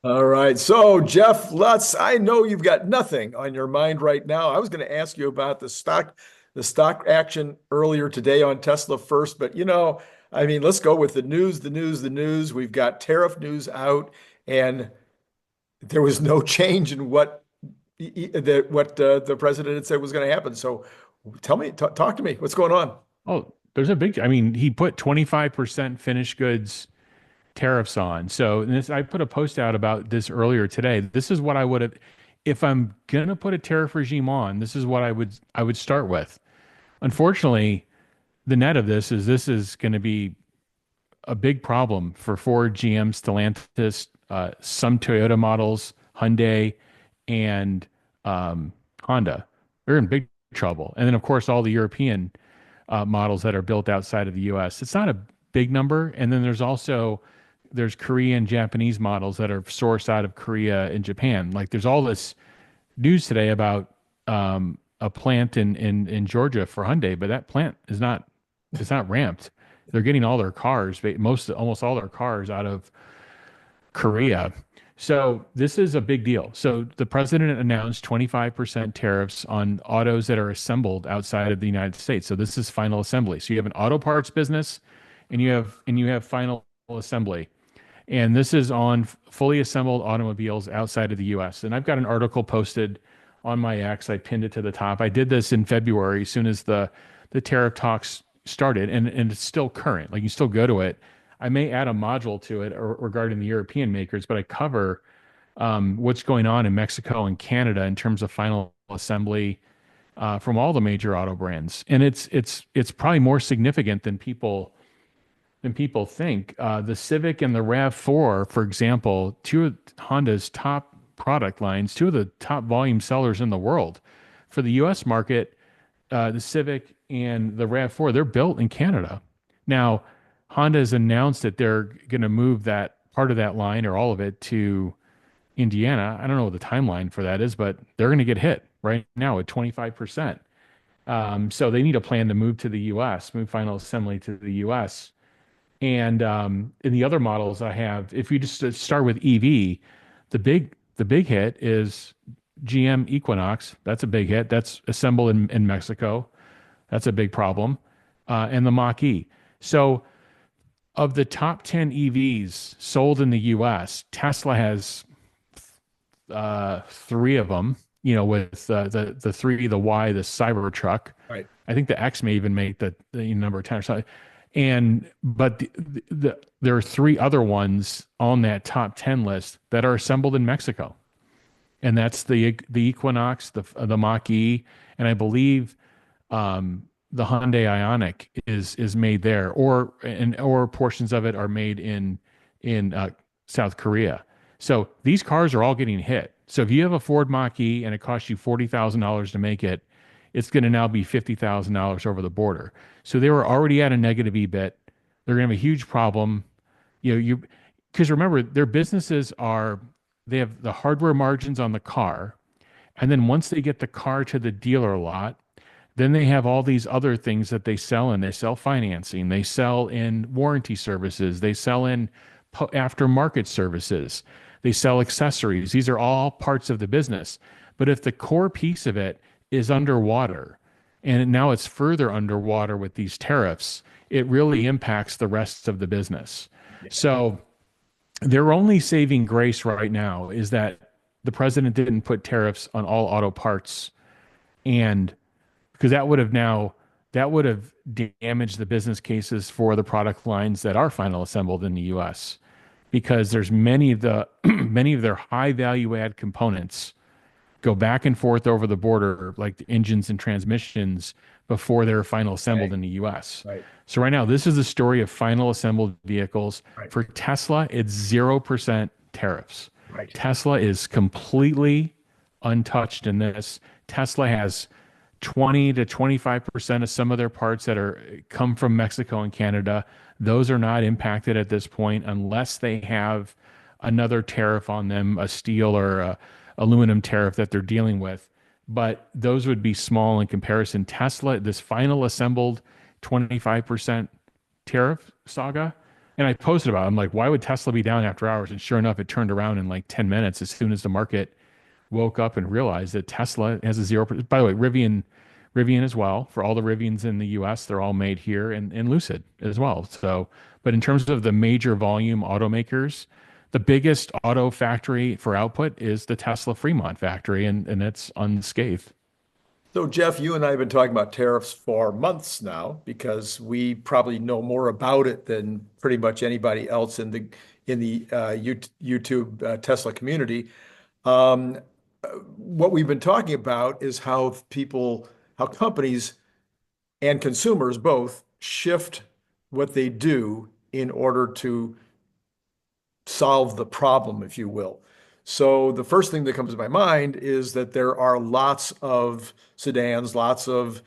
All right. So, Jeff Lutz, I know you've got nothing on your mind right now. I was going to ask you about the stock action earlier today on Tesla first, but I mean, let's go with the news, the news, the news. We've got tariff news out, and there was no change in what the president had said was going to happen. So, tell me, talk to me. What's going on? Oh, there's a big, I mean, he put 25% finished goods tariffs on. So I put a post out about this earlier today. This is what I would have, if I'm gonna put a tariff regime on, this is what I would start with. Unfortunately, the net of this is going to be a big problem for Ford, GM, Stellantis, some Toyota models, Hyundai, and Honda. They're in big trouble. And then, of course, all the European models that are built outside of the U.S. It's not a big number. And then there's Korean, Japanese models that are sourced out of Korea and Japan. Like there's all this news today about a plant in Georgia for Hyundai, but that plant is not it's not ramped. They're getting all their cars, almost all their cars out of Korea. So this is a big deal. So the president announced 25% tariffs on autos that are assembled outside of the United States. So this is final assembly. So you have an auto parts business and you have final assembly. And this is on fully assembled automobiles outside of the US. And I've got an article posted on my X. I pinned it to the top. I did this in February as soon as the tariff talks started, and it's still current. Like you still go to it. I may add a module to it regarding the European makers, but I cover what's going on in Mexico and Canada in terms of final assembly from all the major auto brands, and it's probably more significant than people think. The Civic and the RAV4, for example, two of Honda's top product lines, two of the top volume sellers in the world. For the U.S. market, the Civic and the RAV4, they're built in Canada. Now, Honda has announced that they're going to move that part of that line or all of it to Indiana. I don't know what the timeline for that is, but they're going to get hit right now at 25%. So they need a plan to move to the U.S., move final assembly to the U.S. And in the other models I have, if you just start with EV, the big hit is GM Equinox. That's a big hit. That's assembled in Mexico. That's a big problem. And the Mach-E. So of the top 10 EVs sold in the US, Tesla has three of them, with the three, the Y, the Cybertruck. Right. I think the X may even make the number 10 or something. But there are three other ones on that top 10 list that are assembled in Mexico. And that's the Equinox, the Mach-E, and I believe the Hyundai Ioniq is made there, or portions of it are made in South Korea. So these cars are all getting hit. So if you have a Ford Mach-E and it costs you $40,000 to make it, it's going to now be $50,000 over the border. So they were already at a negative EBIT. They're going to have a huge problem. Because remember, their businesses they have the hardware margins on the car, and then once they get the car to the dealer lot, then they have all these other things that they sell in. They sell financing, they sell in warranty services, they sell in aftermarket services, they sell accessories. These are all parts of the business. But if the core piece of it is underwater, and now it's further underwater with these tariffs, it really impacts the rest of the business. So their only saving grace right now is that the president didn't put tariffs on all auto parts, and because that would have damaged the business cases for the product lines that are final assembled in the US, because there's many of their high value add components go back and forth over the border, like the engines and transmissions, before they're final assembled Okay. in the US. Right. So right now, this is the story of final assembled vehicles. Right. For Tesla, it's 0% tariffs. Right. Tesla is completely untouched in this. Tesla has 20 to 25% of some of their parts that come from Mexico and Canada. Those are not impacted at this point unless they have another tariff on them, a steel or aluminum tariff that they're dealing with. But those would be small in comparison. Tesla, this final assembled 25% tariff saga, And I posted about it. I'm like, why would Tesla be down after hours? And sure enough, it turned around in like 10 minutes as soon as the market woke up and realized that Tesla has a 0%. By the way, Rivian as well. For all the Rivians in the US, they're all made here and Lucid as well. So, but in terms of the major volume automakers, the biggest auto factory for output is the Tesla Fremont factory, and it's unscathed. So, Jeff, you and I have been talking about tariffs for months now because we probably know more about it than pretty much anybody else in the YouTube Tesla community. Um, what we've been talking about is how companies and consumers both shift what they do in order to solve the problem, if you will. So the first thing that comes to my mind is that there are lots of sedans, lots of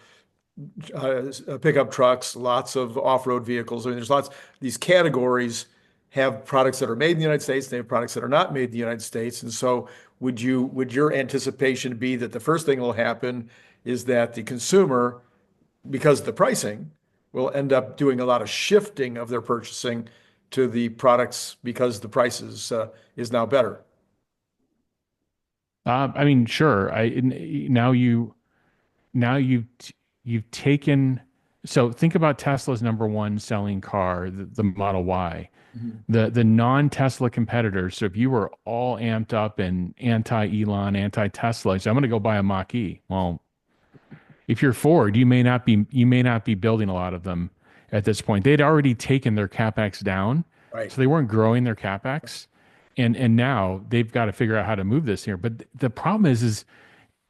pickup trucks, lots of off-road vehicles. I mean, there's lots, these categories have products that are made in the United States, they have products that are not made in the United States. And so would your anticipation be that the first thing that will happen is that the consumer, because of the pricing, will end up doing a lot of shifting of their purchasing to the products because the prices is now better? I mean, sure. Now now you've taken. So think about Tesla's number one selling car, the Model Y. Mhm. The non-Tesla competitors. So if you were all amped up and anti-Elon, anti-Tesla, so I'm going to go buy a Mach-E. Well, if you're Ford, you may not be building a lot of them at this point. They'd already taken their capex down, Right. so they weren't growing their capex, and now they've got to figure out how to move this here. But the problem is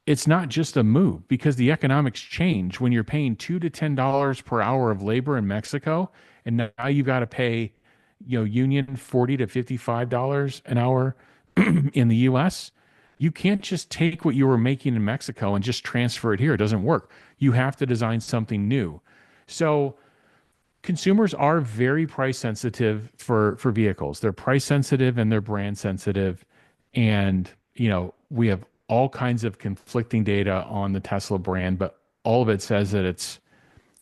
it's not just a move because the economics change when you're paying $2 to $10 per hour of labor in Mexico, and now you've got to pay, union $40 to $55 an hour in the U.S. You can't just take what you were making in Mexico and just transfer it here. It doesn't work. You have to design something new. So consumers are very price sensitive for vehicles. They're price sensitive and they're brand sensitive. And, we have all kinds of conflicting data on the Tesla brand, but all of it says that it's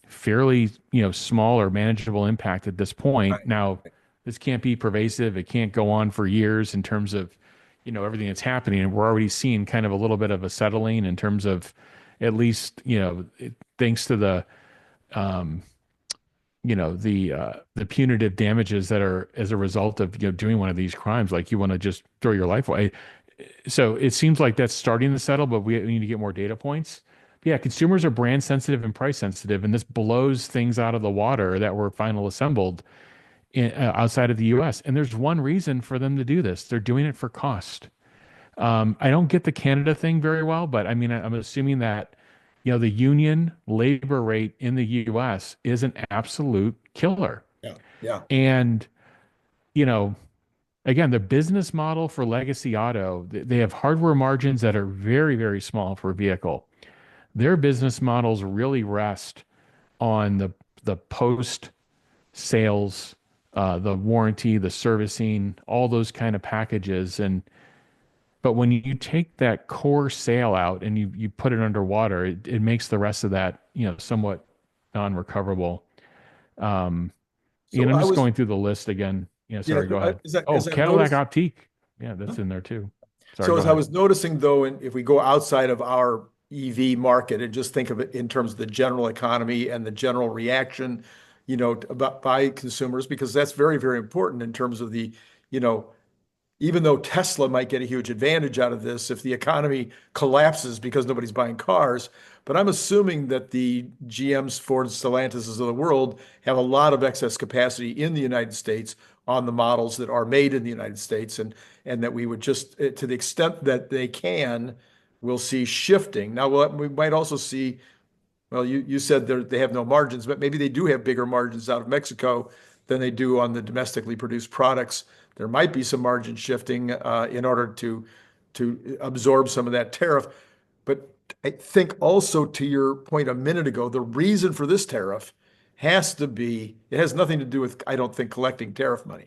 fairly, small or manageable impact at this point. Right. Now, this can't be pervasive. It can't go on for years in terms of, everything that's happening. And we're already seeing kind of a little bit of a settling in terms of at least, thanks to um, the punitive damages that are as a result of, doing one of these crimes, like you want to just throw your life away. So it seems like that's starting to settle, but we need to get more data points. But yeah, consumers are brand sensitive and price sensitive, and this blows things out of the water that were final assembled outside of the U.S. And there's one reason for them to do this. They're doing it for cost. I don't get the Canada thing very well, but I mean, I'm assuming that, the union labor rate in the US is an absolute killer. Yeah. Yeah. And, you know, again, the business model for legacy auto, they have hardware margins that are very, very small for a vehicle. Their business models really rest on the post sales, the warranty, the servicing, all those kind of packages. And but when you take that core sale out and you put it underwater, it makes the rest of that, somewhat non-recoverable. Um, So I'm I just was, going through the list again. Yeah, yeah, sorry, go ahead. Oh, as I've Cadillac noticed. Optique. Yeah, that's in there too. Sorry, So go as I ahead. was noticing though, and if we go outside of our EV market and just think of it in terms of the general economy and the general reaction, about by consumers, because that's very, very important in terms of the, you know, even though Tesla might get a huge advantage out of this if the economy collapses because nobody's buying cars. But I'm assuming that the GMs, Fords, Stellantises of the world have a lot of excess capacity in the United States on the models that are made in the United States, and that we would just, to the extent that they can, we'll see shifting. Now, we might also see, well, you said they have no margins, but maybe they do have bigger margins out of Mexico than they do on the domestically produced products. There might be some margin shifting in order to absorb some of that tariff. But I think also to your point a minute ago, the reason for this tariff has to be, it has nothing to do with, I don't think, collecting tariff money.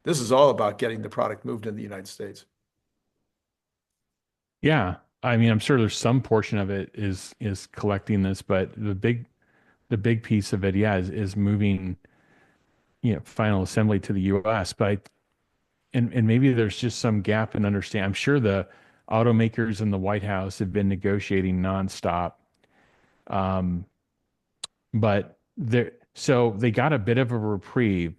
This is all about getting the product moved in the United States. Yeah, I mean, I'm sure there's some portion of it is collecting this, but the big piece of it, yeah, is moving final assembly to the US. And maybe there's just some gap in understand. I'm sure the automakers in the White House have been negotiating nonstop. Um, but so they got a bit of a reprieve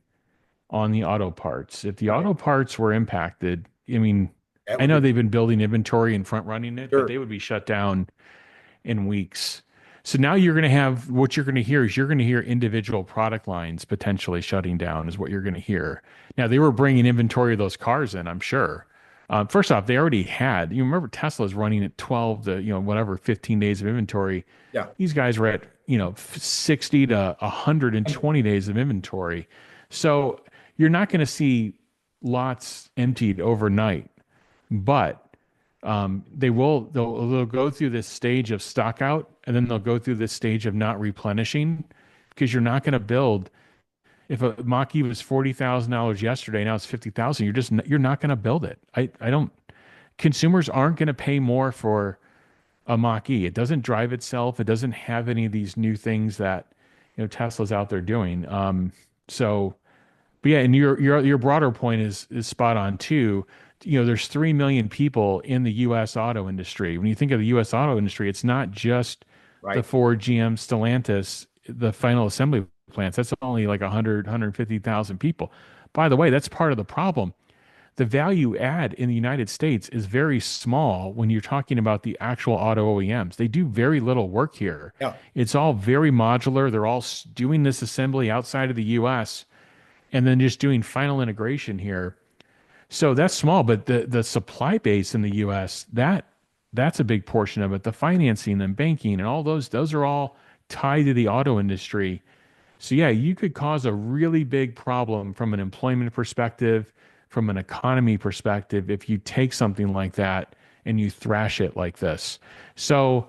on the auto parts. If the Right. auto parts were impacted, I mean, That I would know be they've been building inventory and front running it, but sure. they would be shut down in weeks. So now you're going to have what you're going to hear is you're going to hear individual product lines potentially shutting down is what you're going to hear. Now they were bringing inventory of those cars in, I'm sure. First off, they already had. You remember Tesla's running at 12 to whatever 15 days of inventory. Yeah. These guys were at 60 to 120 days of inventory. So you're not going to see lots emptied overnight, but they'll go through this stage of stock out, and then they'll go through this stage of not replenishing because you're not going to build. If a Mach-E was $40,000 yesterday, now it's 50,000. You're not going to build it. I don't. Consumers aren't going to pay more for a Mach-E. It doesn't drive itself. It doesn't have any of these new things that Tesla's out there doing. But yeah, and your broader point is spot on too. There's 3 million people in the U.S. auto industry. When you think of the U.S. auto industry, it's not just the Right. Ford, GM, Stellantis, the final assembly plants. That's only like 150,000 people. By the way, that's part of the problem. The value add in the United States is very small when you're talking about the actual auto OEMs. They do very little work here. Yeah. It's all very modular. They're all doing this assembly outside of the U.S. and then just doing final integration here. So that's small, but the supply base in the US, that's a big portion of it. The financing and banking and all those are all tied to the auto industry. So yeah, you could cause a really big problem from an employment perspective, from an economy perspective, if you take something like that and you thrash it like this. So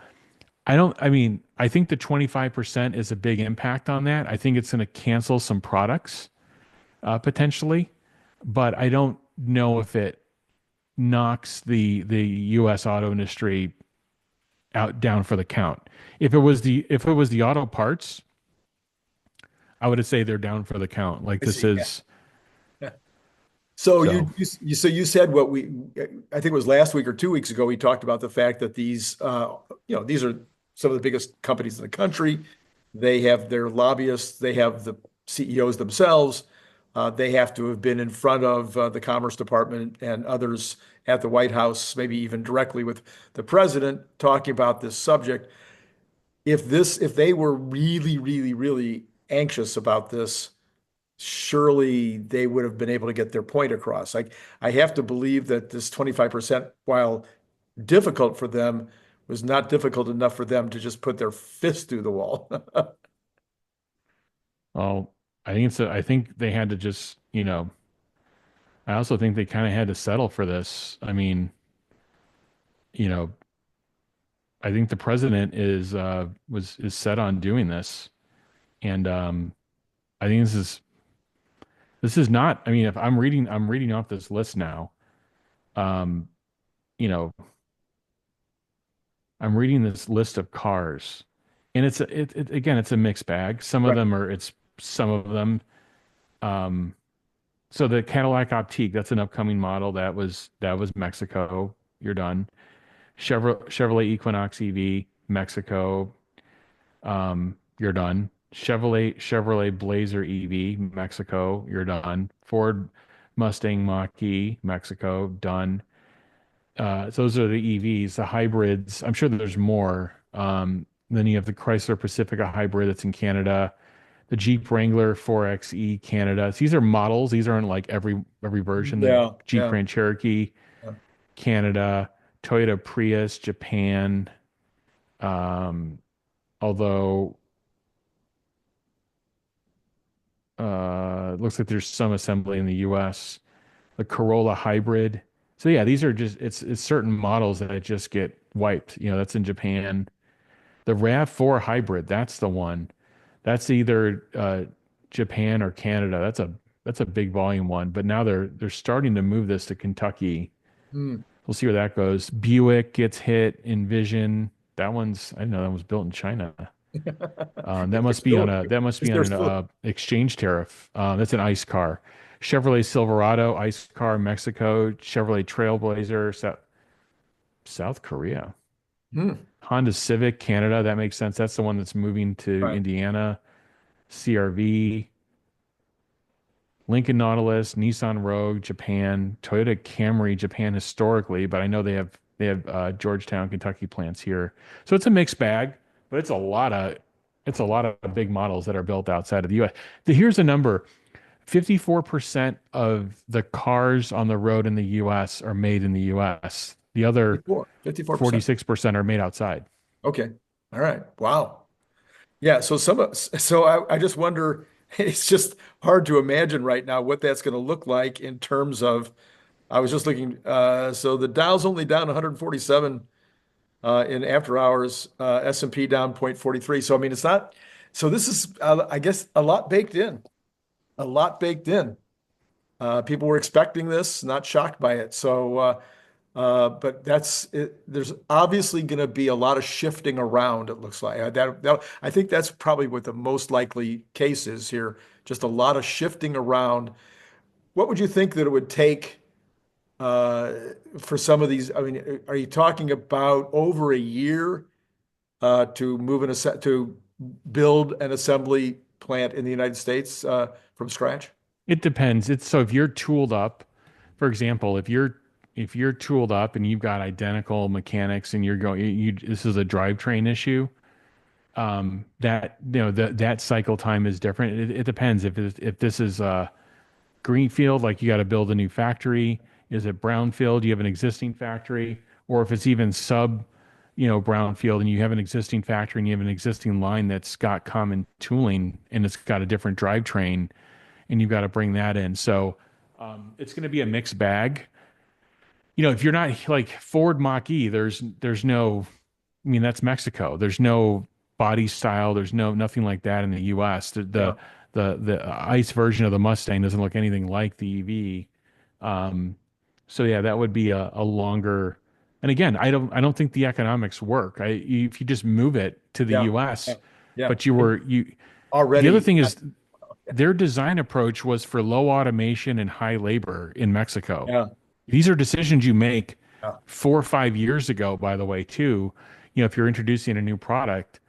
I think the 25% is a big impact on that. I think it's going to cancel some products potentially, but I don't know if it knocks the U.S. auto industry out down for the count. If it was the auto parts, I would say they're down for the count. Like I this see. Yeah. is So so. you said what I think it was last week or 2 weeks ago, we talked about the fact that these are some of the biggest companies in the country. They have their lobbyists, they have the CEOs themselves. They have to have been in front of the Commerce Department and others at the White House, maybe even directly with the president, talking about this subject. If they were really, really, really anxious about this, surely they would have been able to get their point across. I have to believe that this 25%, while difficult for them, was not difficult enough for them to just put their fist through the wall. Well, I think they had to just, I also think they kind of had to settle for this. I mean, you know, I think the president is set on doing this, and I think this is not. I mean, if I'm reading off this list now. Um, you know, I'm reading this list of cars, and again, it's a mixed bag. Some of Right. them are. It's some of them. Um, so the Cadillac Optique, that's an upcoming model. That was Mexico. You're done. Chevrolet Equinox EV, Mexico. You're done. Chevrolet Blazer EV, Mexico. You're done. Ford Mustang Mach-E, Mexico. Done. Those are the EVs, the hybrids. I'm sure there's more. Then you have the Chrysler Pacifica hybrid that's in Canada, the Jeep Wrangler 4xe Canada. So these are models. These aren't like every version. The Yeah, Jeep yeah, Grand Cherokee yeah. Canada, Toyota Prius Japan. Um, although it looks like there's some assembly in the U.S. The Corolla hybrid. So yeah, these are just it's certain models that just get wiped. That's in Japan. The RAV4 hybrid, that's the one. That's either Japan or Canada. That's a big volume one. But now they're starting to move this to Kentucky. Hmm. We'll see where that goes. Buick gets hit. Envision. I didn't know that was built in China. That They're must be on still, a that must be on they're an still, exchange tariff. That's an ICE car. Chevrolet Silverado, ICE car, Mexico. Chevrolet Trailblazer, South Korea. hmm, Honda Civic, Canada. That makes sense. That's the one that's moving to right. Indiana. CRV, Lincoln Nautilus, Nissan Rogue, Japan, Toyota Camry, Japan historically, but I know they have Georgetown, Kentucky plants here. So it's a mixed bag, but it's a lot of big models that are built outside of the US. Here's a number. 54% of the cars on the road in the US are made in the US. The other 54%. 46% are made outside. Okay. All right. Wow. Yeah. So I just wonder, it's just hard to imagine right now what that's going to look like in terms of, I was just looking, so the Dow's only down 147 in after hours, S&P down 0.43. So, I mean, it's not, so this is, I guess, a lot baked in, a lot baked in. People were expecting this, not shocked by it. So, but that's it. There's obviously going to be a lot of shifting around, it looks like. I think that's probably what the most likely case is here. Just a lot of shifting around. What would you think that it would take uh, for some of these? I mean, are you talking about over a year to to build an assembly plant in the United States from scratch? It depends. It's so if you're tooled up, for example, if you're tooled up and you've got identical mechanics and you're going, this is a drivetrain issue. That that cycle time is different. It depends if this is greenfield, like you got to build a new factory. Is it brownfield? You have an existing factory, or if it's even brownfield and you have an existing factory and you have an existing line that's got common tooling and it's got a different drivetrain, and you've got to bring that in. So it's going to be a mixed bag. If you're not like Ford Mach-E, there's no, I mean, that's Mexico. There's no body style. There's nothing like that in the U.S. Yeah. The ICE version of the Mustang doesn't look anything like the EV. So yeah, that would be a longer. And again, I don't think the economics work. If you just move it to the Yeah. Yeah. U.S., Yeah. but you. The other Already. thing is their design approach was for low automation and high labor in Mexico. Yeah. These are decisions you make Yeah. 4 or 5 years ago, by the way, too. If you're introducing a new product,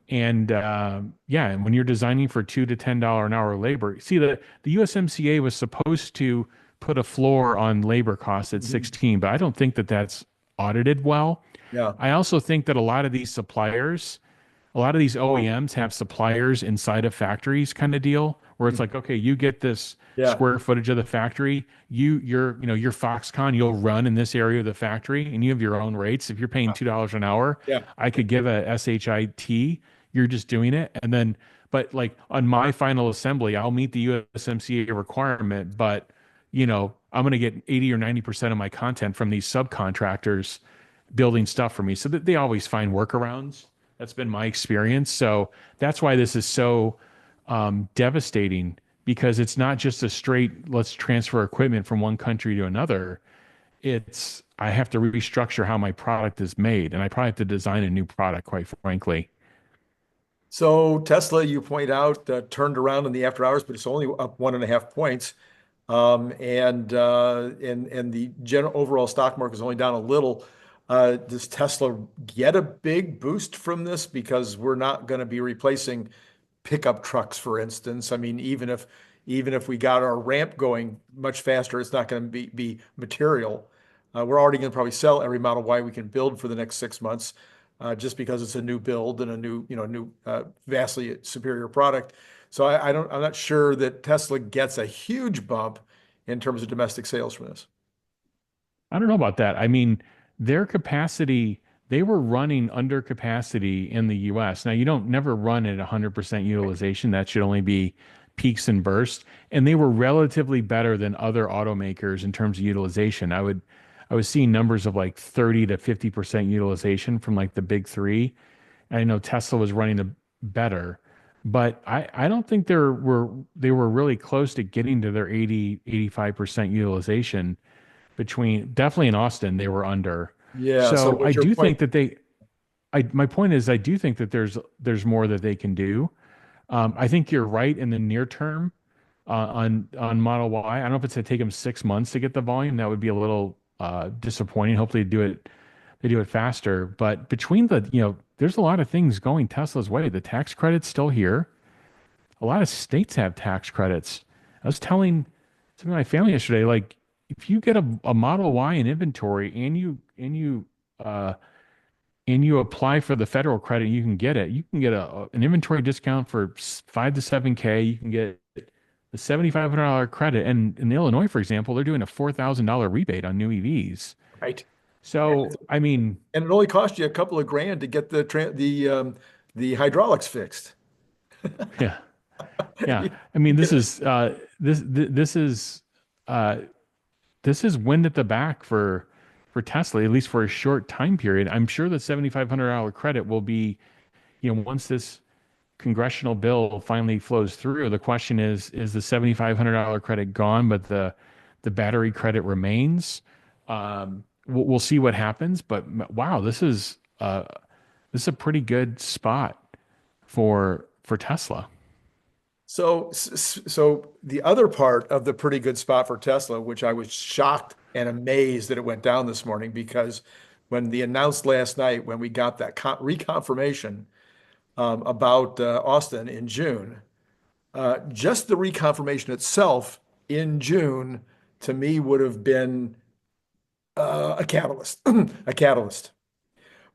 and yeah, and when you're designing for $2 to $10 an hour labor, see the USMCA was supposed to put a floor on labor costs at Mhm. 16, but I don't think that that's audited well. Yeah. I also think that a lot of these OEMs have suppliers inside of factories kind of deal where it's Mhm. like, okay, you get this Yeah. square footage of the factory. Your Foxconn, you'll run in this area of the factory and you have your own rates. If you're paying $2 an hour, Yeah. I could give a SHIT. You're just doing it. And then, but like on my final assembly, I'll meet the USMCA requirement, but I'm going to get 80 or 90% of my content from these subcontractors building stuff for me. So that they always find workarounds. That's been my experience. So that's why this is so devastating because it's not just a straight let's transfer equipment from one country to another. It's I have to restructure how my product is made, and I probably have to design a new product, quite frankly. So Tesla, you point out, turned around in the after hours, but it's only up 1.5 points. And the general overall stock market is only down a little. Does Tesla get a big boost from this? Because we're not going to be replacing pickup trucks, for instance. I mean, even if we got our ramp going much faster, it's not going to be material. We're already going to probably sell every Model Y we can build for the next 6 months, just because it's a new build and a new vastly superior product. So I'm not sure that Tesla gets a huge bump in terms of domestic sales from this. I don't know about that. I mean, their capacity, they were running under capacity in the US. Now, you don't never run at 100% utilization. That should only be peaks and bursts. And they were relatively better than other automakers in terms of utilization. I was seeing numbers of like 30 to 50% utilization from like the big three. And I know Tesla was running better, but I don't think they were really close to getting to their 80 85% utilization between definitely in Austin they were under. Yeah. So So I what's your do point? think that my point is, I do think that there's more that they can do. I think you're right in the near term on Model Y. I don't know if it's going to take them 6 months to get the volume. That would be a little disappointing. Hopefully, they do it faster. But between there's a lot of things going Tesla's way. The tax credit's still here. A lot of states have tax credits. I was telling some of my family yesterday, like if you get a Model Y in inventory and you apply for the federal credit, you can get it. You can get an inventory discount for 5 to 7K. You can get the $7,500 credit. And in Illinois, for example, they're doing a $4,000 rebate on new EVs. Right. So, I mean, And it only cost you a couple of grand to get the hydraulics fixed. yeah, yeah. I mean, this is wind at the back for Tesla, at least for a short time period. I'm sure the $7,500 credit will be, once this congressional bill finally flows through. The question is the $7,500 credit gone, but the battery credit remains? We'll see what happens. But wow, this is a pretty good spot for Tesla. So the other part of the pretty good spot for Tesla, which I was shocked and amazed that it went down this morning, because when the announced last night, when we got that reconfirmation about Austin in June, just the reconfirmation itself in June to me would have been a catalyst, a catalyst.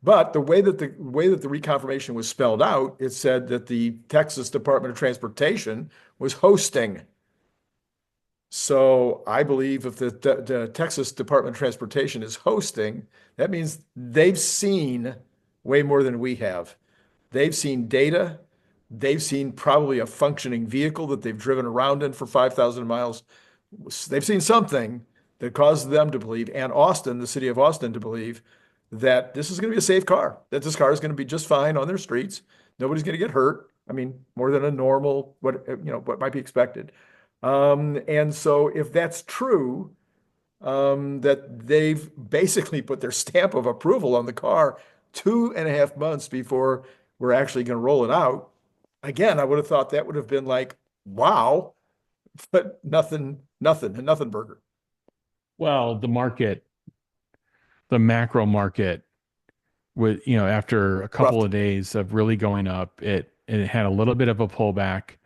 But the way that the reconfirmation was spelled out, it said that the Texas Department of Transportation was hosting. So I believe if the Texas Department of Transportation is hosting, that means they've seen way more than we have. They've seen data. They've seen probably a functioning vehicle that they've driven around in for 5,000 miles. They've seen something that causes them to believe, and Austin, the city of Austin, to believe that this is going to be a safe car, that this car is going to be just fine on their streets. Nobody's going to get hurt. I mean, more than a normal, what might be expected. And so if that's true, that they've basically put their stamp of approval on the car 2.5 months before we're actually going to roll it out. Again, I would have thought that would have been like, wow, but nothing burger. Well, the macro market with, after a couple Rough. of days of really going up, it had a little bit of a pullback,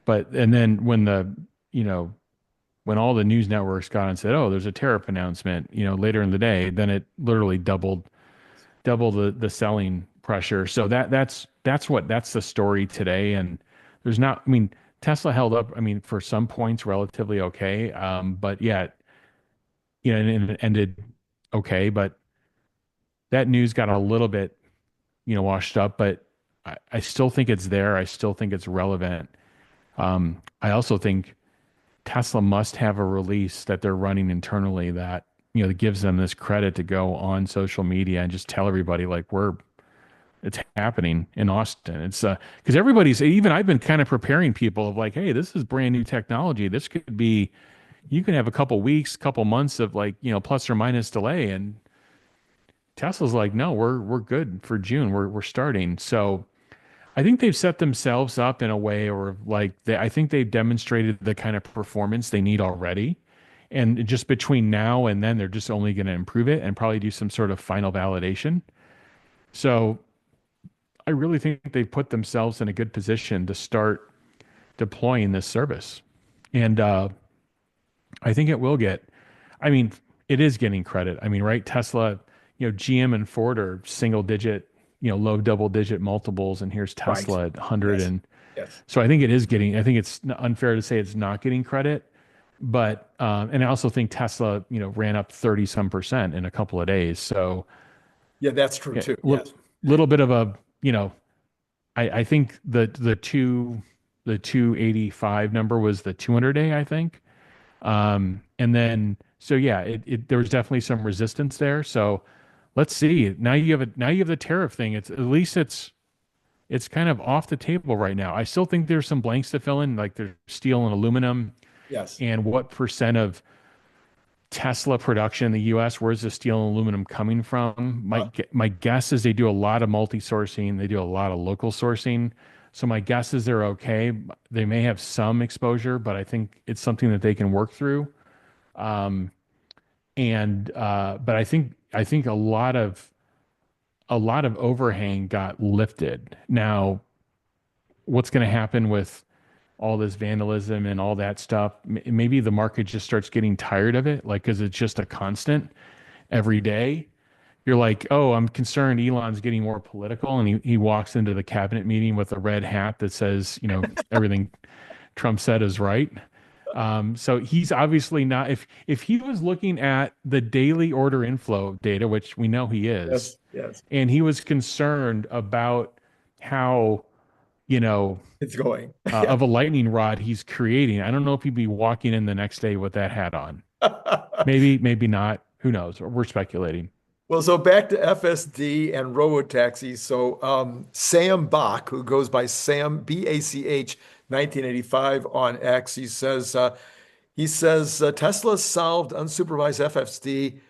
and then when all the news networks got and said, "Oh, there's a tariff announcement," later in the day, then it literally doubled the selling pressure. So that's the story today. And there's not, I mean, Tesla held up, I mean, for some points relatively okay. But yeah, and it ended okay, but that news got a little bit, washed up, but I still think it's there. I still think it's relevant. I also think Tesla must have a release that they're running internally that, that gives them this credit to go on social media and just tell everybody like it's happening in Austin. It's because even I've been kind of preparing people of like, hey, this is brand new technology. This could be, you can have a couple weeks, couple months of like, plus or minus delay. And Tesla's like, no, we're good for June. We're starting. So I think they've set themselves up in a way, or like I think they've demonstrated the kind of performance they need already. And just between now and then, they're just only going to improve it and probably do some sort of final validation. So I really think they've put themselves in a good position to start deploying this service. And I think it will I mean, it is getting credit. I mean, right? Tesla, GM and Ford are single digit, low double digit multiples. And here's Tesla Right. at 100. Yes. And Yes. so I think I think it's unfair to say it's not getting credit. But, and I also think Tesla, ran up 30 some percent in a couple of days. So Yeah, that's true yeah, too. Yes. little bit of a, I think the 285 number was the 200-day, I think. And then, so yeah, there was definitely some resistance there. So let's see. Now you have the tariff thing. At least it's kind of off the table right now. I still think there's some blanks to fill in, like there's steel and aluminum Yes. and what percent of Tesla production in the US, where's the steel and aluminum coming from? Uh, My guess is they do a lot of multi-sourcing, they do a lot of local sourcing. So my guess is they're okay. They may have some exposure, but I think it's something that they can work through. Um, and but I think a lot of overhang got lifted. Now, what's going to happen with all this vandalism and all that stuff? Maybe the market just starts getting tired of it, like because it's just a constant every day. You're like, oh, I'm concerned Elon's getting more political, and he walks into the cabinet meeting with a red hat that says, everything Trump said is right. So he's obviously not. If he was looking at the daily order inflow data, which we know he is, yes, yes, and he was concerned about how, you know, it's going. Yeah. of a lightning rod he's creating, I don't know if he'd be walking in the next day with that hat on. Maybe, maybe not. Who knows? We're speculating. Well, so back to FSD and robotaxis. So Sam Bach, who goes by Sam BACH 1985 on X, he says Tesla solved unsupervised FSD,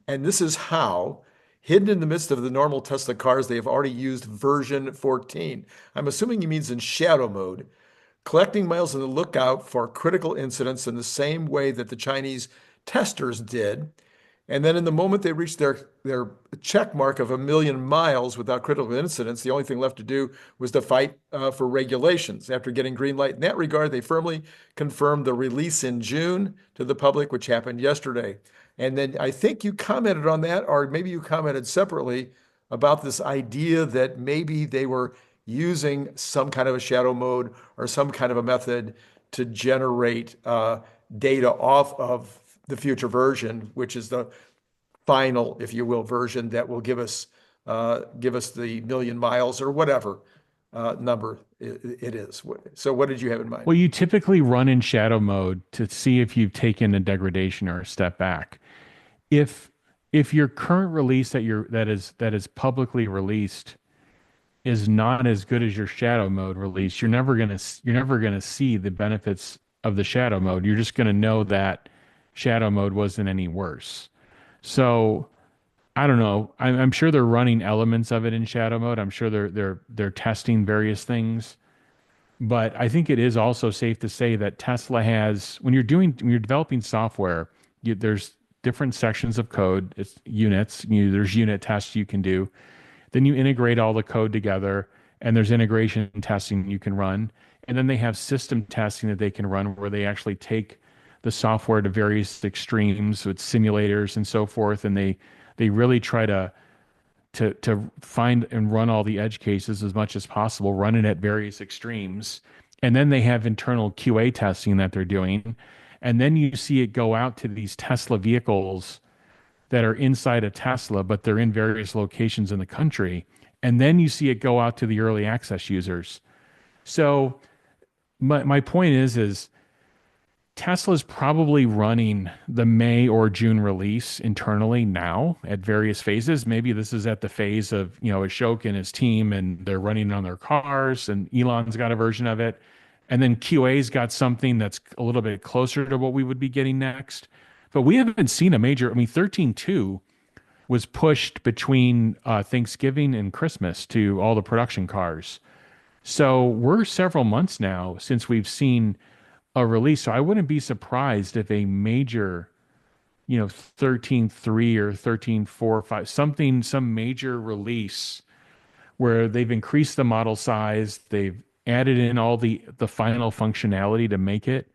and this is how. Hidden in the midst of the normal Tesla cars, they have already used version 14. I'm assuming he means in shadow mode, collecting miles on the lookout for critical incidents in the same way that the Chinese testers did. And then in the moment they reached their check mark of 1 million miles without critical incidents, the only thing left to do was to fight for regulations. After getting green light in that regard, they firmly confirmed the release in June to the public, which happened yesterday. And then I think you commented on that, or maybe you commented separately about this idea that maybe they were using some kind of a shadow mode or some kind of a method to generate data off of the future version, which is the final, if you will, version that will give us the 1 million miles or whatever number it is. So what did you have in mind? Well, you typically run in shadow mode to see if you've taken a degradation or a step back. If your current release that is publicly released is not as good as your shadow mode release, you're never gonna see the benefits of the shadow mode. You're just gonna know that shadow mode wasn't any worse. So I don't know. I'm sure they're running elements of it in shadow mode. I'm sure they're testing various things. But I think it is also safe to say that Tesla has, when you're developing software, there's different sections of code. It's units. There's unit tests you can do. Then you integrate all the code together, and there's integration testing you can run. And then they have system testing that they can run where they actually take the software to various extremes with simulators and so forth, and they really try to find and run all the edge cases as much as possible, run it at various extremes. And then they have internal QA testing that they're doing. And then you see it go out to these Tesla vehicles that are inside a Tesla, but they're in various locations in the country. And then you see it go out to the early access users. So my point is Tesla's probably running the May or June release internally now at various phases. Maybe this is at the phase of, Ashok and his team, and they're running it on their cars, and Elon's got a version of it. And then QA's got something that's a little bit closer to what we would be getting next. But we haven't seen a major, 13.2 was pushed between Thanksgiving and Christmas to all the production cars. So we're several months now since we've seen a release. So I wouldn't be surprised if a major, 13.3 or 13.4, 5, some major release where they've increased the model size, they've added in all the final functionality to make it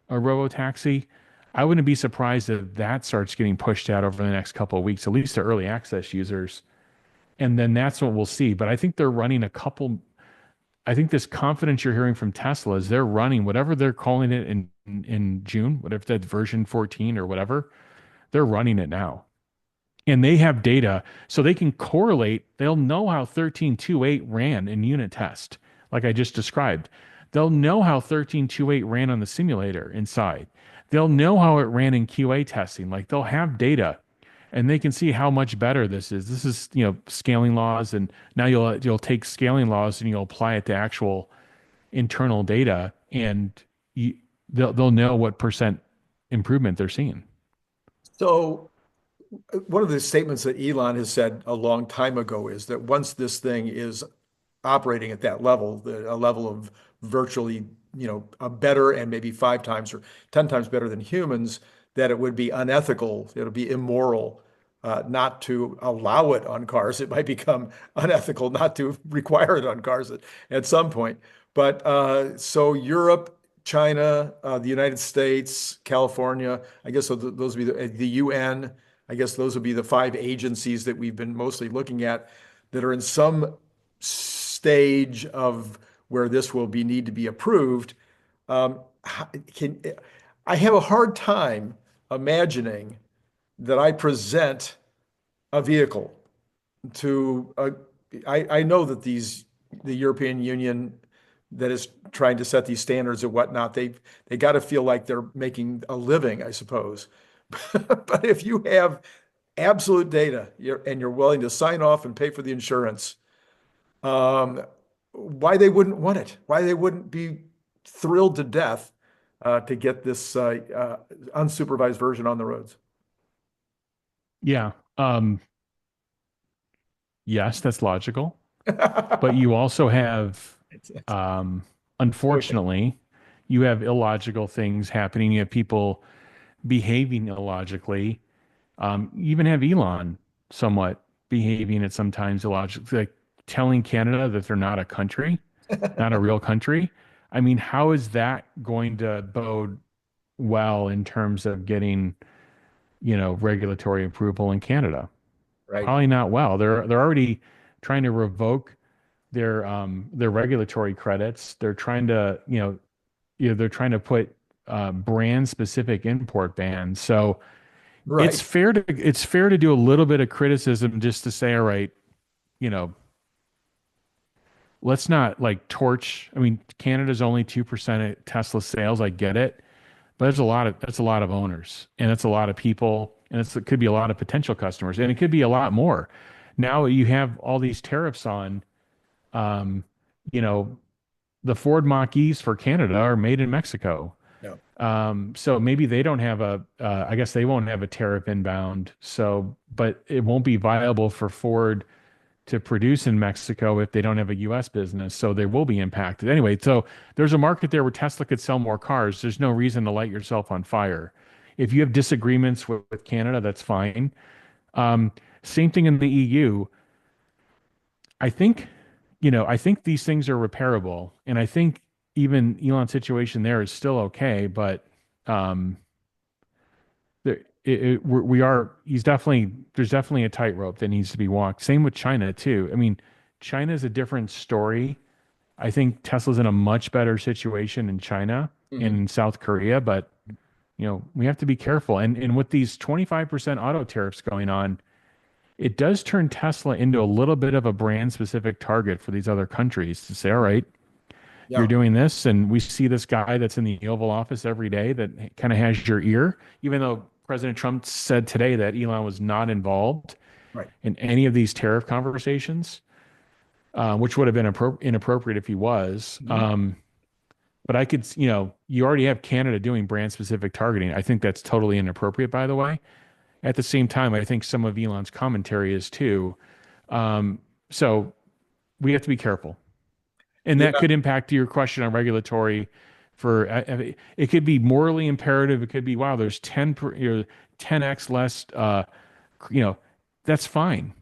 a robotaxi. I wouldn't be surprised if that starts getting pushed out over the next couple of weeks, at least to early access users. And then that's what we'll see. But I think they're running I think this confidence you're hearing from Tesla is they're running whatever they're calling it in June, whatever that version 14 or whatever, they're running it now. And they have data so they can correlate. They'll know how 13.2.8 ran in unit test, like I just described. They'll know how 13.2.8 ran on the simulator inside. They'll know how it ran in QA testing. Like they'll have data and they can see how much better this is. This is, scaling laws, and now you'll take scaling laws and you'll apply it to actual internal data, and they'll know what percent improvement they're seeing. So one of the statements that Elon has said a long time ago is that once this thing is operating at that level, a level of virtually, a better and maybe 5 times or 10 times better than humans, that it would be unethical, it would be immoral not to allow it on cars. It might become unethical not to require it on cars at some point. But so Europe, China, the United States, California, I guess those would be the UN. I guess those would be the 5 agencies that we've been mostly looking at that are in some stage of where this will need to be approved. Um, can I have a hard time imagining that I present a vehicle to I know that the European Union that is trying to set these standards and whatnot, they got to feel like they're making a living, I suppose. But if you have absolute data and you're willing to sign off and pay for the insurance, um, why they wouldn't want it? Why they wouldn't be thrilled to death to get this unsupervised version on the roads? Yeah. Yes, that's logical. But you also have, It's um, okay. unfortunately, you have illogical things happening. You have people behaving illogically. You even have Elon somewhat behaving at sometimes illogically, like telling Canada that they're not a country, not a real country. I mean, how is that going to bode well in terms of getting, regulatory approval in Canada? Right. Probably not well. They're already trying to revoke their regulatory credits. They're trying to, they're trying to put brand specific import bans. So Right. it's fair to do a little bit of criticism just to say, all right, you know, let's not like torch. I mean, Canada's only 2% of Tesla sales. I get it, but that's a lot of owners, and it's a lot of people, and it could be a lot of potential customers, and it could be a lot more. Now you have all these tariffs on, um, you know, the Ford Mach-E's for Canada are made in Mexico. Yeah. So maybe they don't have I guess they won't have a tariff inbound. So, but it won't be viable for Ford to produce in Mexico if they don't have a US business. So they will be impacted. Anyway, so there's a market there where Tesla could sell more cars. There's no reason to light yourself on fire. If you have disagreements with Canada, that's fine. Um, Same thing in the EU. I think these things are repairable. And I think even Elon's situation there is still okay, but um, there's definitely a tightrope that needs to be walked. Same with China too. I mean, China is a different story. I think Tesla's in a much better situation in China and Mhm. in South Korea, but we have to be careful. And with these 25% auto tariffs going on, it does turn Tesla into a little bit of a brand specific target for these other countries to say, all right, you're Yeah. doing this, and we see this guy that's in the Oval Office every day that kind of has your ear, even though President Trump said today that Elon was not involved Right. in any of these tariff conversations, which would have been inappropriate if he was. Mhm. But I could, you already have Canada doing brand specific targeting. I think that's totally inappropriate, by the way. At the same time, I think some of Elon's commentary is too. Um, so we have to be careful. And that Yeah. could impact your question on regulatory for it could be morally imperative. It could be, wow, there's 10x less, you know, that's fine.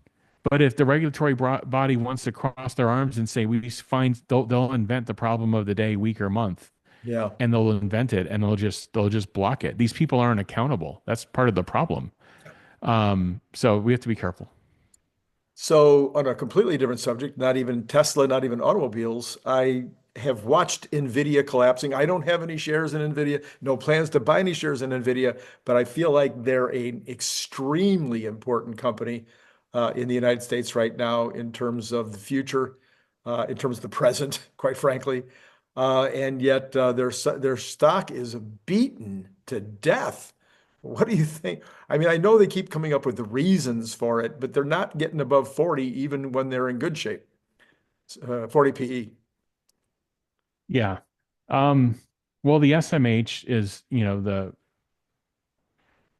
But if the regulatory body wants to cross their arms and say, we find they'll invent the problem of the day, week or month, Yeah. and they'll invent it and they'll just block it. These people aren't accountable. That's part of the problem. So we have to be careful. So, on a completely different subject, not even Tesla, not even automobiles, I have watched Nvidia collapsing. I don't have any shares in Nvidia, no plans to buy any shares in Nvidia, but I feel like they're an extremely important company in the United States right now in terms of the future, in terms of the present, quite frankly. And yet their stock is beaten to death. What do you think? I mean, I know they keep coming up with the reasons for it, but they're not getting above 40 even when they're in good shape. 40 PE. Yeah. Um, well, the SMH is,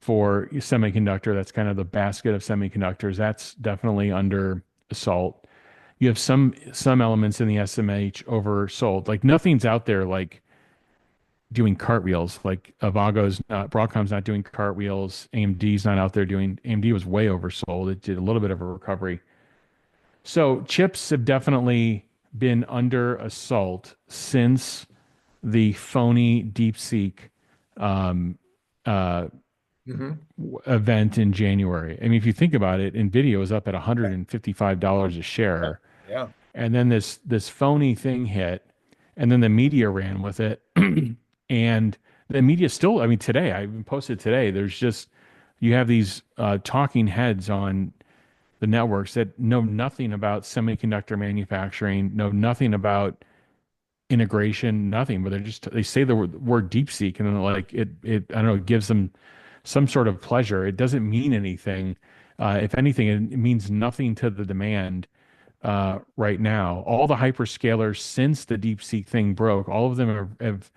for semiconductor. That's kind of the basket of semiconductors. That's definitely under assault. You have some elements in the SMH oversold. Like nothing's out there like doing cartwheels. Like Avago's not, Broadcom's not doing cartwheels. AMD's not out there doing. AMD was way oversold. It did a little bit of a recovery. So chips have definitely been under assault since the phony DeepSeek um, uh, Hmm. event in January. I mean, if you think about it, Nvidia was up at $155 a share, Yeah. and then this phony thing hit, and then the media ran with it, and the media still. I mean, today I even posted today. There's just you have these talking heads on the networks that know nothing about semiconductor manufacturing, know nothing about integration, nothing, but they say the word DeepSeek and then like it I don't know, it gives them some sort of pleasure. It doesn't mean anything. If anything, it means nothing to the demand right now. All the hyperscalers since the DeepSeek thing broke, all of them have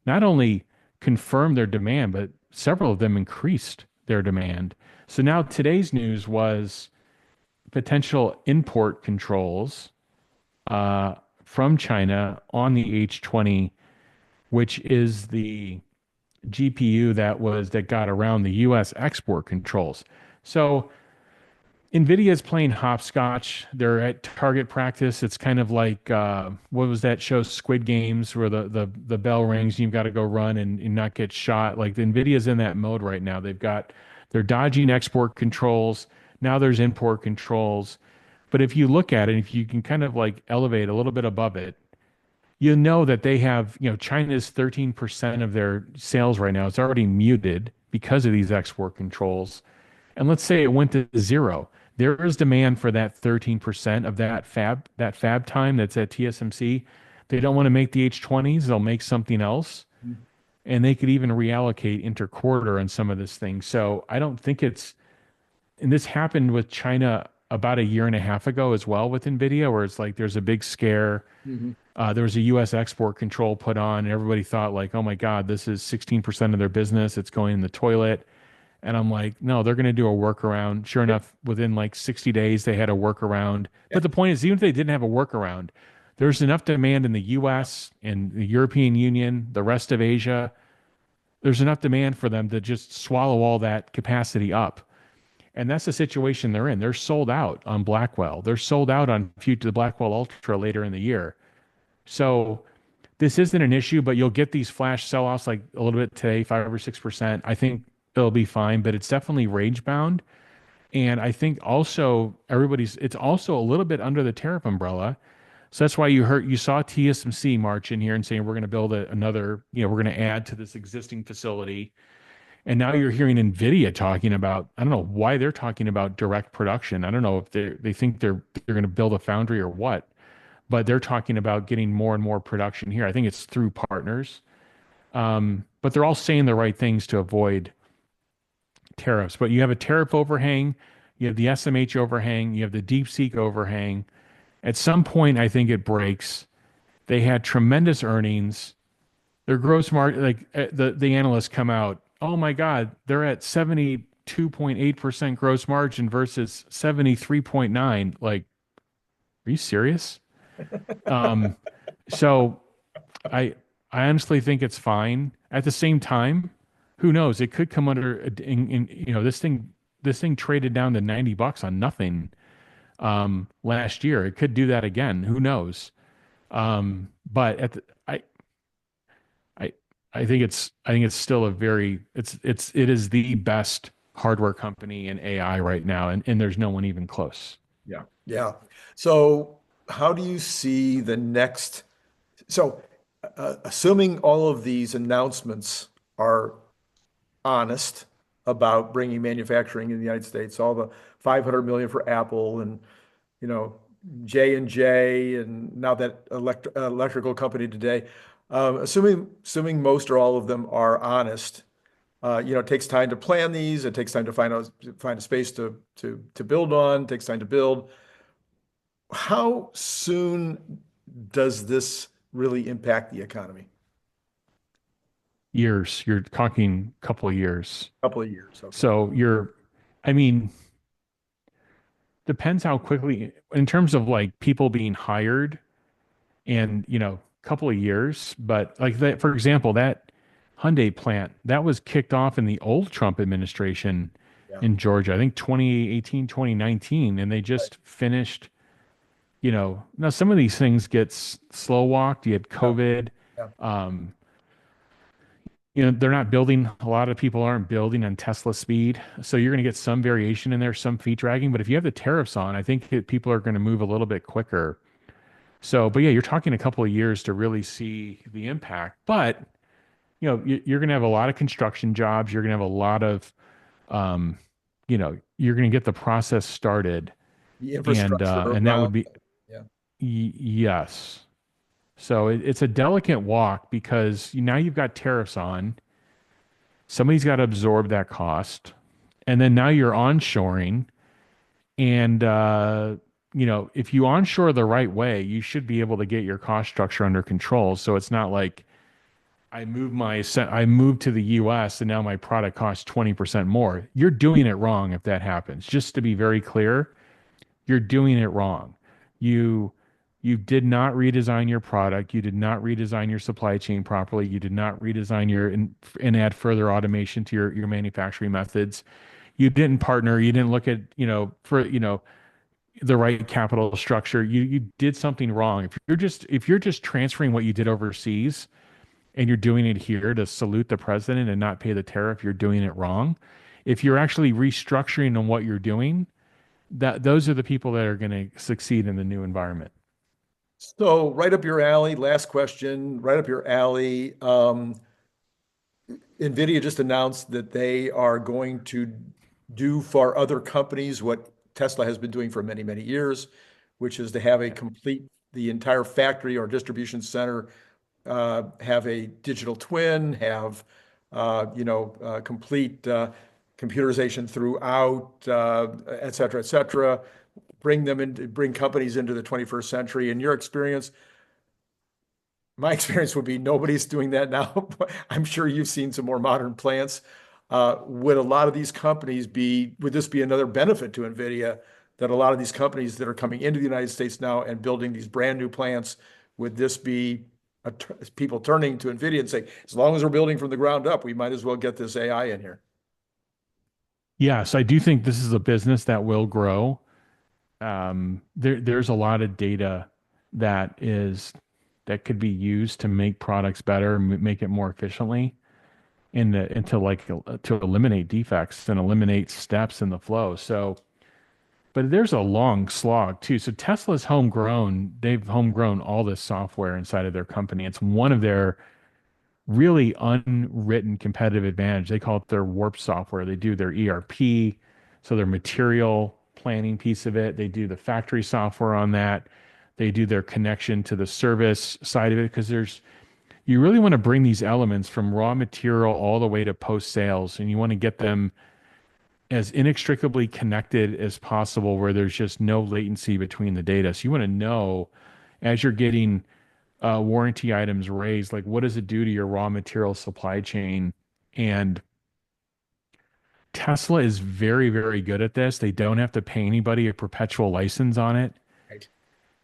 not only confirmed their demand, but several of them increased their demand. So now today's news was potential import controls uh, from China on the H20, which is the GPU that got around the U.S. export controls. So NVIDIA is playing hopscotch. They're at target practice. It's kind of like what was that show, Squid Games, where the bell rings and you've got to go run and not get shot. Like the NVIDIA's in that mode right now. They're dodging export controls. Now there's import controls. But if you look at it, if you can kind of like elevate a little bit above it, you know that they have, China's 13% of their sales right now. It's already muted because of these export controls. And let's say it went to zero. There is demand for that 13% of that fab time that's at TSMC. They don't want to make the H20s, they'll make something else. And they could even reallocate interquarter on some of this thing. So I don't think and this happened with China about a year and a half ago as well with Nvidia, where it's like there's a big scare. Hmm. There was a U.S. export control put on, and everybody thought like, "Oh my God, this is 16% of their business. It's going in the toilet." And I'm like, "No, they're going to do a workaround." Sure enough, within like 60 days, they had a workaround. Yeah. But the point is, even if they didn't have a workaround, there's enough demand in the U.S. and the European Union, the rest of Asia. There's enough demand for them to just swallow all that capacity up. And that's the situation they're in. They're sold out on Blackwell. They're sold out on future the Blackwell Ultra later in the year. So this isn't an issue, but you'll get these flash sell-offs like a little bit today, 5 or 6%. I think it'll be fine, but it's definitely range bound. And I think also it's also a little bit under the tariff umbrella. So that's why you saw TSMC march in here and saying we're going to build another, we're going to add to this existing facility. And now you're hearing Nvidia talking about, I don't know why they're talking about direct production. I don't know if they think they're going to build a foundry or what, but they're talking about getting more and more production here. I think it's through partners. But they're all saying the right things to avoid tariffs. But you have a tariff overhang, you have the SMH overhang, you have the DeepSeek overhang. At some point, I think it breaks. They had tremendous earnings. Their gross margin, like the analysts come out, oh my God, they're at 72.8% gross margin versus 73.9. Like, are you serious? Um, so I I honestly think it's fine. At the same time, who knows? It could come under this thing traded down to $90 on nothing last year. It could do that again. Who knows? But I I think it's still it is the best hardware company in AI right now, and there's no one even close. Yeah. Yeah. So how do you see the next? So, assuming all of these announcements are honest about bringing manufacturing in the United States, all the 500 million for Apple and, you know, J&J and now that electrical company today, assuming most or all of them are honest, it takes time to plan these. It takes time to find a space to build on. It takes time to build. How soon does this really impact the economy? Years. You're talking a couple of years. Couple of years. Okay. So I mean, depends how quickly, in terms of like people being hired and, couple of years. But like that, for example, that Hyundai plant that was kicked off in the old Trump administration Yeah. in Georgia, I think 2018, 2019, and they Right. just finished, now some of these things get slow walked. You had Yeah. COVID. Yeah. Um, they're not building, a lot of people aren't building on Tesla speed. So you're going to get some variation in there, some feet dragging. But if you have the tariffs on, I think people are going to move a little bit quicker. So, but yeah, you're talking a couple of years to really see the impact. But, you're going to have a lot of construction jobs. You're going to have a lot of, um, you're going to get the process started. The And, infrastructure uh, and that around. would be, Yeah. yes. So it's a delicate walk because now you've got tariffs on. Somebody's got to absorb that cost. And then now you're onshoring. And, if you onshore the right way, you should be able to get your cost structure under control. So it's not like I moved to the US and now my product costs 20% more. You're doing it wrong if that happens. Just to be very clear, you're doing it wrong. You you did not redesign your product. You did not redesign your supply chain properly. You did not redesign and add further automation to your manufacturing methods. You didn't partner. You didn't look at, the right capital structure. You did something wrong. If you're just transferring what you did overseas and you're doing it here to salute the president and not pay the tariff, you're doing it wrong. If you're actually restructuring on what you're doing, those are the people that are going to succeed in the new environment. So right up your alley, last question, right up your alley. NVIDIA just announced that they are going to do for other companies what Tesla has been doing for many, many years, which is to have the entire factory or distribution center have a digital twin, have complete computerization throughout, et cetera, et cetera. Bring companies into the 21st century. In your experience, my experience would be nobody's doing that now. I'm sure you've seen some more modern plants. Would a lot of these companies would this be another benefit to NVIDIA that a lot of these companies that are coming into the United States now and building these brand new plants, would this be people turning to NVIDIA and say, as long as we're building from the ground up, we might as well get this AI in here? Yes, I do think this is a business that will grow. There's a lot of data that could be used to make products better, make it more efficiently, and to eliminate defects and eliminate steps in the flow. So, but there's a long slog too. So Tesla's homegrown. They've homegrown all this software inside of their company. It's one of their really unwritten competitive advantage. They call it their warp software. They do their ERP, so their material planning piece of it. They do the factory software on that. They do their connection to the service side of it because you really want to bring these elements from raw material all the way to post sales, and you want to get them as inextricably connected as possible where there's just no latency between the data. So you want to know as you're getting warranty items raised, like what does it do to your raw material supply chain? And Tesla is very, very good at this. They don't have to pay anybody a perpetual license on it, Right.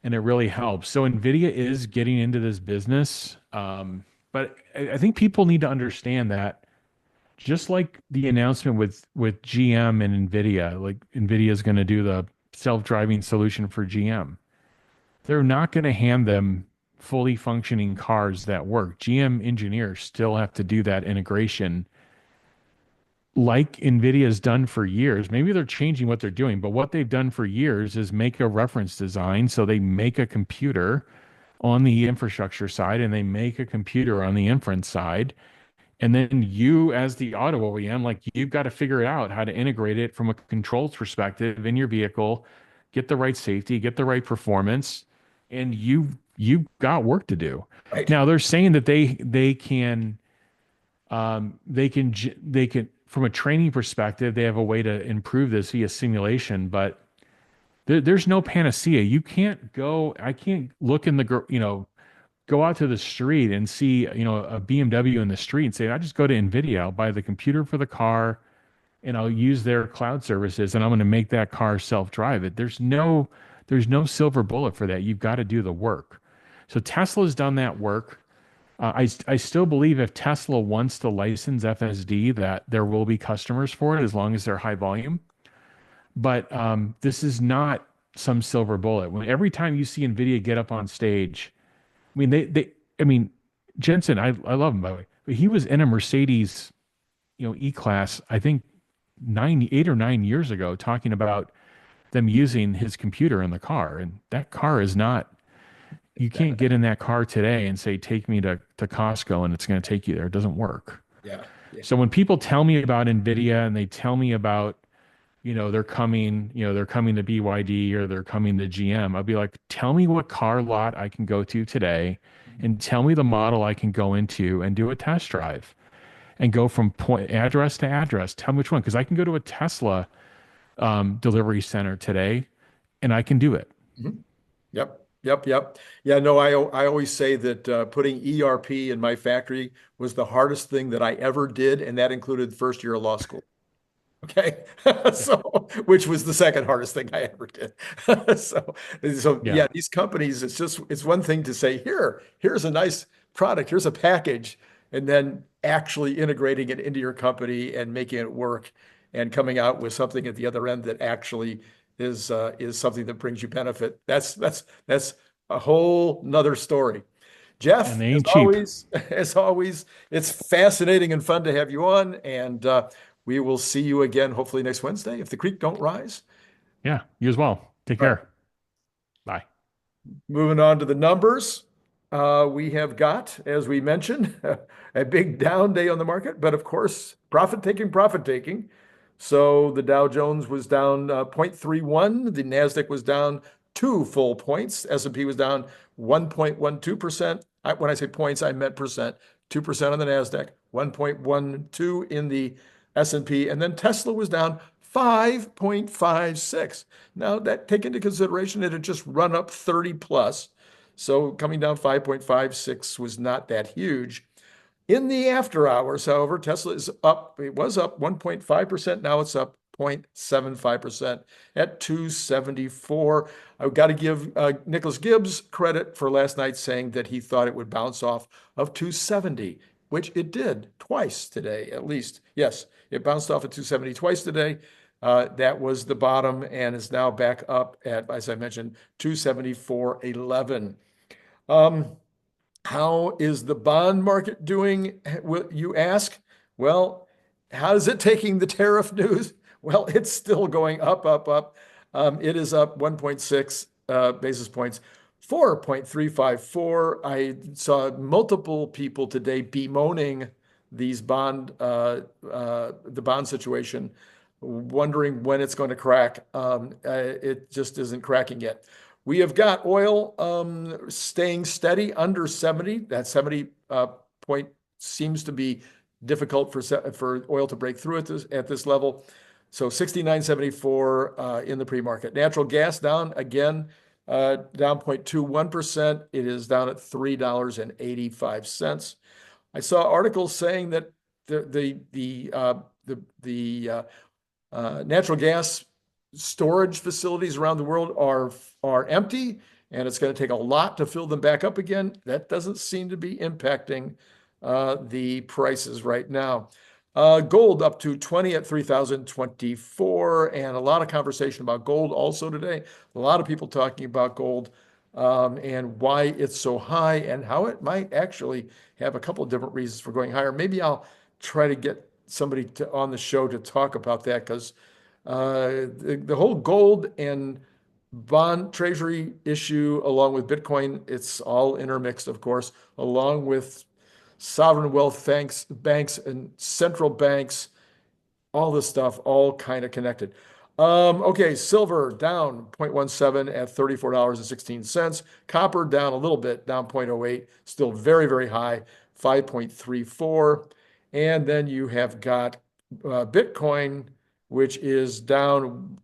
and it really helps. So NVIDIA is getting into this business. But I think people need to understand that just like the announcement with GM and NVIDIA, like NVIDIA is going to do the self-driving solution for GM. They're not going to hand them fully functioning cars that work. GM engineers still have to do that integration like NVIDIA's done for years. Maybe they're changing what they're doing, but what they've done for years is make a reference design. So they make a computer on the infrastructure side and they make a computer on the inference side. And then you, as the auto OEM, like you've got to figure out how to integrate it from a controls perspective in your vehicle, get the right safety, get the right performance, and you've got work to do. Right. Now they're saying that they can from a training perspective, they have a way to improve this via simulation, but there's no panacea. You can't go. I can't look in the go out to the street and see, a BMW in the street and say, I just go to NVIDIA, I'll buy the computer for the car and I'll use their cloud services and I'm going to make that car self-drive it. There's no silver bullet for that. You've got to do the work. So Tesla's done that work. I still believe if Tesla wants to license FSD, that there will be customers for it as long as they're high volume. But this is not some silver bullet. When every time you see NVIDIA get up on stage, I mean, I mean, Jensen, I love him by the way, but he was in a Mercedes, E-Class, I think 8 or 9 years ago, talking about them using his computer in the car, and that car is not. You can't get in that car today and say, take me to Costco and it's going to take you there. It doesn't work. Yeah. Yeah. So when people tell me about NVIDIA and they tell me about, they're coming to BYD or they're coming to GM, I'll be like, tell me what car lot I can go to today and tell me the model I can go into and do a test drive and go from point address to address. Tell me which one, because I can go to a Tesla delivery center today and I can do it. Mhm. Yep. Yep. Yep. Yeah. No, I always say that putting ERP in my factory was the hardest thing that I ever did, and that included first year of law school. Okay. So, which was the second hardest thing I ever did. So Yeah. yeah, these companies, it's one thing to say, here's a nice product, here's a package, and then actually integrating it into your company and making it work and coming out with something at the other end that actually is something that brings you benefit. That's a whole nother story. And Jeff, they ain't cheap. as always, it's fascinating and fun to have you on, and we will see you again hopefully next Wednesday if the creek don't rise. Yeah. You as well. Take All right. care. Bye. Moving on to the numbers, we have got, as we mentioned, a big down day on the market, but of course, profit taking, profit taking. So the Dow Jones was down 0.31. The NASDAQ was down 2 full points. S&P was down 1.12%. When I say points, I meant percent. 2% on the NASDAQ, 1.12 in the S&P, and then Tesla was down 5.56. Now that take into consideration it had just run up 30 plus. So coming down 5.56 was not that huge. In the after hours, however, Tesla is up. It was up 1.5%. Now it's up 0.75% at 274. I've got to give Nicholas Gibbs credit for last night saying that he thought it would bounce off of 270, which it did twice today, at least. Yes, it bounced off at 270 twice today. That was the bottom and is now back up at, as I mentioned, 274.11. How is the bond market doing, you ask? Well, how is it taking the tariff news? Well, it's still going up, up, up. It is up 1.6 basis points, 4.354. I saw multiple people today bemoaning the bond situation, wondering when it's going to crack. It just isn't cracking yet. We have got oil staying steady under 70. That 70 point seems to be difficult for oil to break through at this level. So 69.74 in the pre-market. Natural gas down again, down 0.21%. It is down at $3.85. I saw articles saying that the natural gas storage facilities around the world are empty, and it's going to take a lot to fill them back up again. That doesn't seem to be impacting the prices right now. Gold up to 20 at 3,024, and a lot of conversation about gold also today. A lot of people talking about gold and why it's so high and how it might actually have a couple of different reasons for going higher. Maybe I'll try to get somebody on the show to talk about that, because the whole gold and bond treasury issue, along with Bitcoin, it's all intermixed, of course, along with sovereign wealth banks and central banks, all this stuff, all kind of connected. Okay, silver down 0.17 at $34.16. Copper down a little bit, down 0.08, still very, very high, 5.34. And then you have got Bitcoin, which is down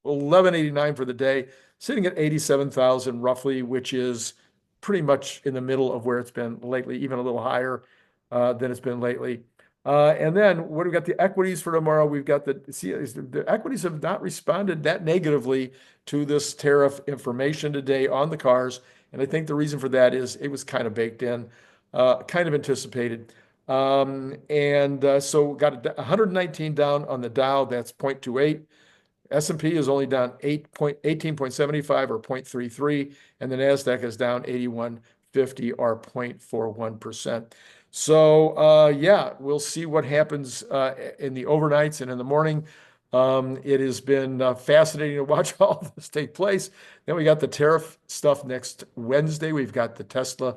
1189 for the day, sitting at 87,000 roughly, which is pretty much in the middle of where it's been lately, even a little higher than it's been lately. And then what do we got? The equities for tomorrow. We've got the equities have not responded that negatively to this tariff information today on the cars. And I think the reason for that is it was kind of baked in, kind of anticipated. So got 119 down on the Dow. That's 0.28. S&P is only down 18.75 or 0.33, and the NASDAQ is down 81.50 or 0.41%. So yeah, we'll see what happens in the overnights and in the morning. It has been fascinating to watch all this take place. Then we got the tariff stuff next Wednesday. We've got the Tesla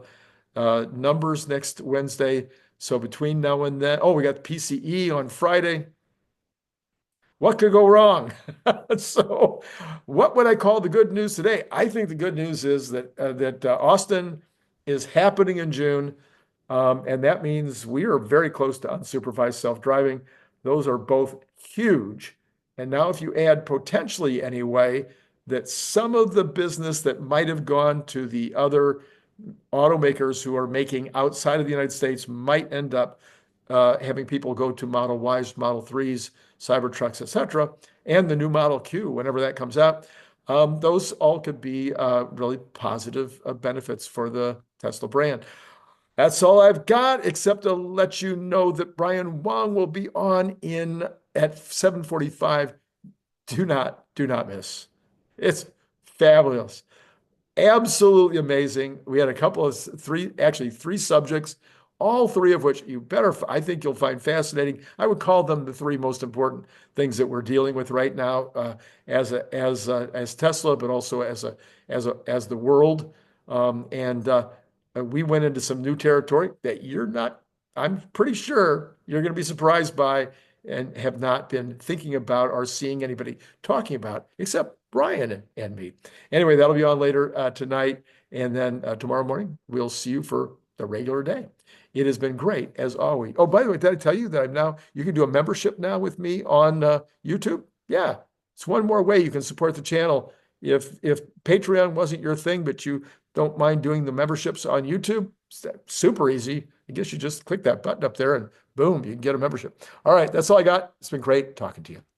numbers next Wednesday. So between now and then, we got the PCE on Friday. What could go wrong? So what would I call the good news today? I think the good news is that Austin is happening in June. And that means we are very close to unsupervised self-driving. Those are both huge. And now if you add potentially anyway, that some of the business that might have gone to the other automakers who are making outside of the United States might end up having people go to Model Ys, Model 3s, Cybertrucks, etc., and the new Model Q, whenever that comes out. Those all could be really positive benefits for the Tesla brand. That's all I've got, except to let you know that Brian Wang will be on at 7:45. Do not miss. It's fabulous. Absolutely amazing. We had three subjects, all three of which I think you'll find fascinating. I would call them the three most important things that we're dealing with right now as Tesla, but also as the world. We went into some new territory that I'm pretty sure you're going to be surprised by and have not been thinking about or seeing anybody talking about, except Brian and me. Anyway, that'll be on later tonight. And then tomorrow morning, we'll see you for the regular day. It has been great, as always. Oh, by the way, did I tell you that you can do a membership now with me on YouTube? Yeah, it's one more way you can support the channel. If Patreon wasn't your thing, but you don't mind doing the memberships on YouTube, it's super easy. I guess you just click that button up there and boom, you can get a membership. All right, that's all I got. It's been great talking to you.